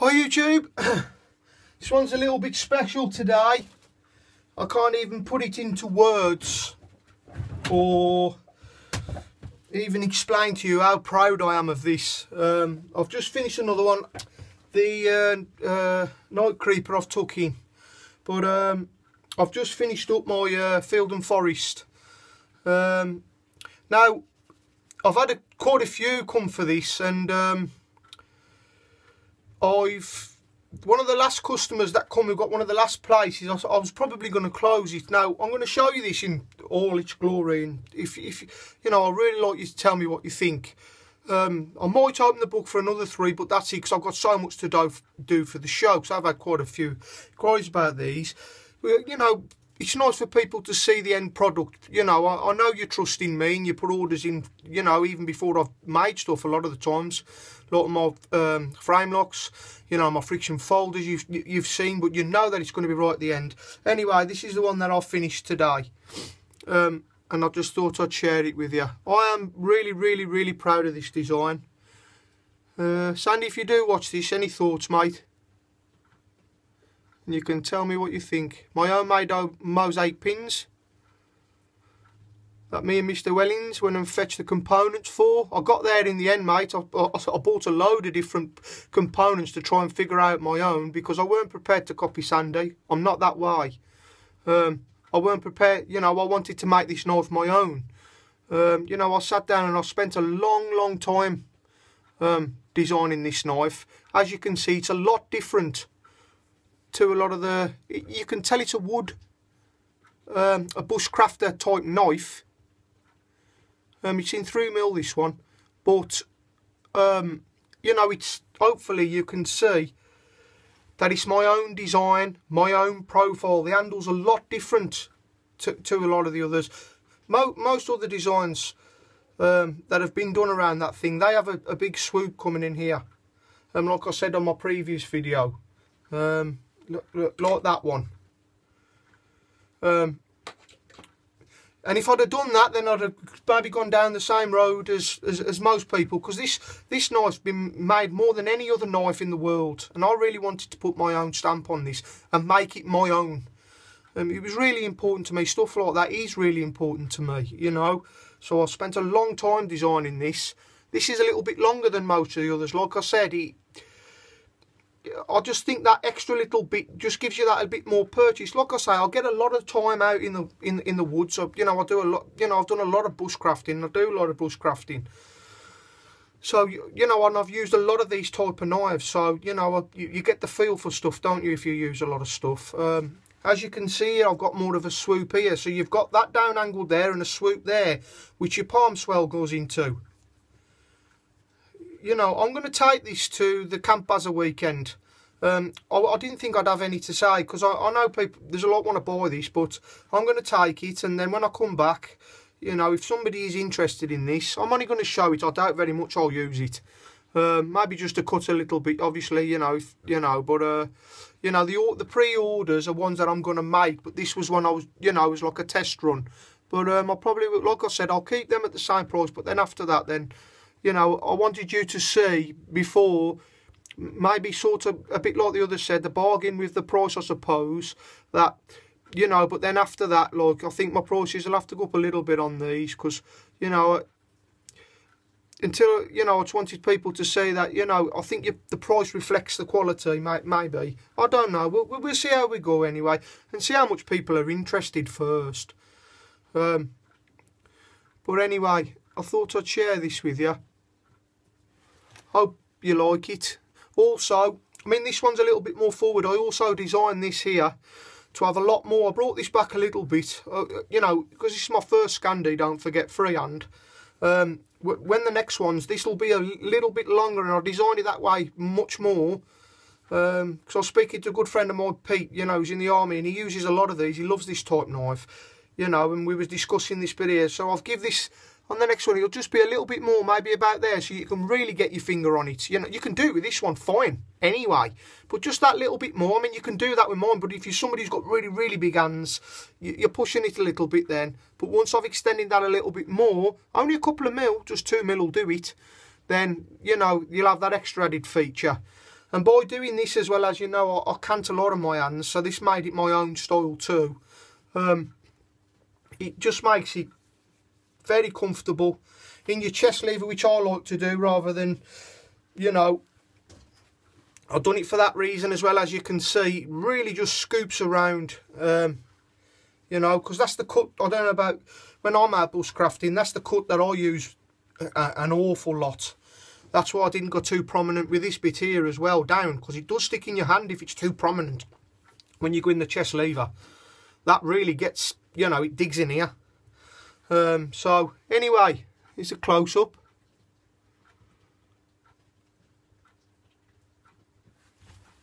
Hi YouTube, this one's a little bit special today. I can't even put it into words or even explain to you how proud I am of this. I've just finished another one, the night creeper I've took in, but I've just finished up my field and forest. Now I've had quite a few come for this, and one of the last customers that come, we've got one of the last places. I was probably going to close it. Now I'm going to show you this in all its glory, and if you know, I really like you to tell me what you think. I might open the book for another 3, but that's it, because I've got so much to do for the show, because I've had quite a few queries about these. You know, it's nice for people to see the end product. You know, I know you trust in me and you put orders in, you know, even before I've made stuff a lot of the times. A lot of my frame locks, you know, my friction folders you've seen, but you know that it's going to be right at the end. Anyway, this is the one that I've finished today. And I just thought I'd share it with you. I am really proud of this design. Sandy, if you do watch this, any thoughts, mate? And you can tell me what you think. My homemade mosaic pins that me and Mr. Wellings went and fetched the components for. I got there in the end, mate. I bought a load of different components to try and figure out my own, because I weren't prepared to copy Sandy. I'm not that way. I weren't prepared, you know, I wanted to make this knife my own. You know, I sat down and I spent a long time designing this knife. As you can see, it's a lot different to a lot of the, you can tell it's a wood, a bushcrafter type knife. It's in 3mm, this one, but you know, it's, hopefully you can see that it's my own design, my own profile. The handle's a lot different to a lot of the others. Most other designs that have been done around that thing, they have a big swoop coming in here, like I said on my previous video, like that one. And if I'd have done that, then I'd have maybe gone down the same road as most people, because this knife's been made more than any other knife in the world, and I really wanted to put my own stamp on this and make it my own. It was really important to me. Stuff like that is really important to me, you know. So I spent a long time designing this. This is a little bit longer than most of the others. Like I said, I just think that extra little bit just gives you that a bit more purchase. Like I say, I'll get a lot of time out in the woods. So, you know, I do a lot. You know, I've done a lot of bushcrafting. I do a lot of bushcrafting. So, you know, and I've used a lot of these type of knives. So, you know, you get the feel for stuff, don't you, if you use a lot of stuff. As you can see, I've got more of a swoop here. So you've got that down angle there and a swoop there, which your palm swell goes into. You know, I'm going to take this to the Camp Baza weekend. I didn't think I'd have any to say, because I know people, there's a lot want to buy this, but I'm going to take it, and then when I come back, you know, if somebody is interested in this, I'm only going to show it. I doubt very much I'll use it. Maybe just to cut a little bit, obviously, you know, but you know, the pre-orders are ones that I'm going to make, but this was one I was, you know, it was like a test run. But I'll probably, like I said, I'll keep them at the same price, but then after that, then, you know, I wanted you to see before, maybe sort of a bit like the others said, the bargain with the price, I suppose, that, you know, but then after that, like, I think my prices will have to go up a little bit on these, because, you know, until, you know, I just wanted people to see that, you know, I think the price reflects the quality, maybe. I don't know. We'll see how we go anyway, and see how much people are interested first. But anyway, I thought I'd share this with you. Hope you like it. Also, I mean, this one's a little bit more forward. I also designed this here to have a lot more. I brought this back a little bit, you know, because this is my first scandi, don't forget, freehand. When the next ones, this will be a little bit longer, and I designed it that way much more. Because I was speaking to a good friend of mine, Pete, you know, he's in the army, and he uses a lot of these. He loves this type knife, you know, and we was discussing this bit here. So I'll give this, on the next one, it'll just be a little bit more, maybe about there, so you can really get your finger on it. You know, you can do it with this one fine anyway, but just that little bit more. I mean, you can do that with mine, but if you're somebody who's got really big hands, you're pushing it a little bit then. But once I've extended that a little bit more, only a couple of mil, just 2 mil will do it, then, you know, you'll have that extra added feature. And by doing this as well, as you know, I cant a lot of my hands, so this made it my own style too. It just makes it very comfortable in your chest lever, which I like to do, rather than, you know, I've done it for that reason as well. As you can see, it really just scoops around, you know, because that's the cut. I don't know about when I'm out bushcrafting, that's the cut that I use an awful lot. That's why I didn't go too prominent with this bit here as well, down, because it does stick in your hand if it's too prominent when you go in the chest lever. That really gets, you know, it digs in here. So anyway, it's a close-up.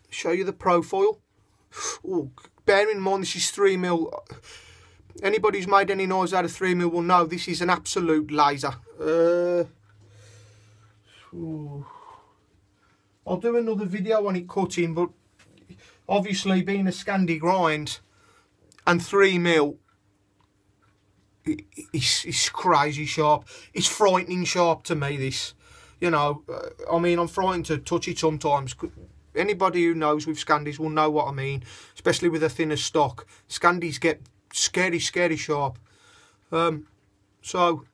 Show you the profile. Ooh, bear in mind this is 3mm. Anybody who's made any noise out of 3mm will know this is an absolute laser. I'll do another video on it cutting, but obviously being a scandi grind and 3mm, it's crazy sharp. It's frightening sharp to me, this. You know, I mean, I'm frightened to touch it sometimes. Anybody who knows with scandis will know what I mean, especially with a thinner stock. Scandis get scary sharp. So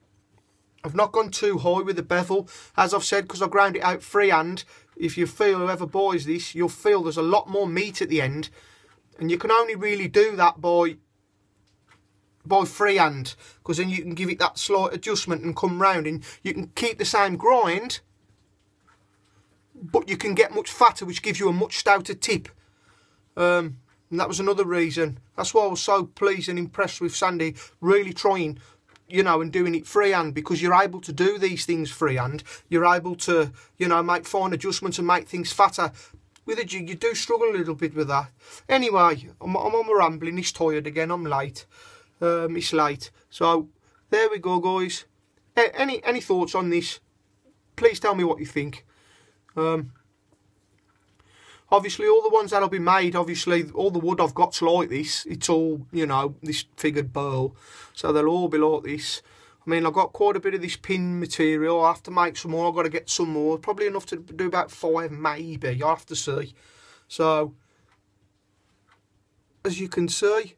I've not gone too high with the bevel, as I've said, because I ground it out freehand. If you feel, whoever buys this, you'll feel there's a lot more meat at the end, and you can only really do that by freehand, because then you can give it that slight adjustment and come round, and you can keep the same grind, but you can get much fatter, which gives you a much stouter tip. And that was another reason. That's why I was so pleased and impressed with Sandy really trying, you know, and doing it freehand, because you're able to do these things freehand. You're able to, you know, make fine adjustments and make things fatter. With a jig, you do struggle a little bit with that. Anyway, I'm on my rambling. It's tired again. I'm late. It's late. So there we go, guys. Any thoughts on this? Please tell me what you think. Obviously all the ones that'll be made, obviously all the wood I've got's like this. It's all, you know, this figured burl, so they'll all be like this. I mean, I've got quite a bit of this pin material. I have to make some more. I've got to get some more, probably enough to do about 5 maybe. You'll have to see. So as you can see,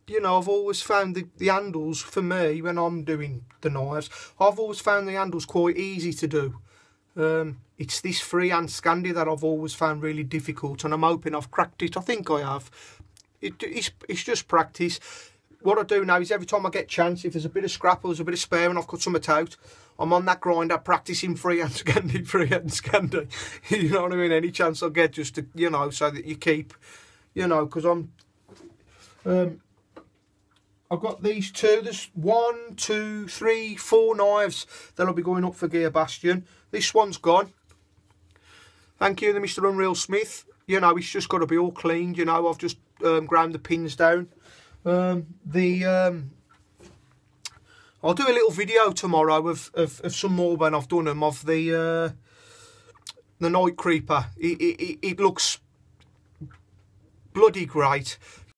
you know, I've always found the handles, for me, when I'm doing the knives, I've always found the handles quite easy to do. It's this freehand scandi that I've always found really difficult, and I'm hoping I've cracked it. I think I have. It's just practice. What I do now is every time I get a chance, if there's a bit of scrap or there's a bit of spare and I've cut something out, I'm on that grinder practicing freehand scandi. You know what I mean? Any chance I get, just to, you know, so that you keep, you know, because I've got these two. There's 1, 2, 3, 4 knives that'll be going up for Gear Bastion. This one's gone. Thank you, Mr. Unreal Smith. You know, it's just got to be all cleaned. You know, I've just ground the pins down. I'll do a little video tomorrow of some more when I've done them, of the Night Creeper. It looks bloody great.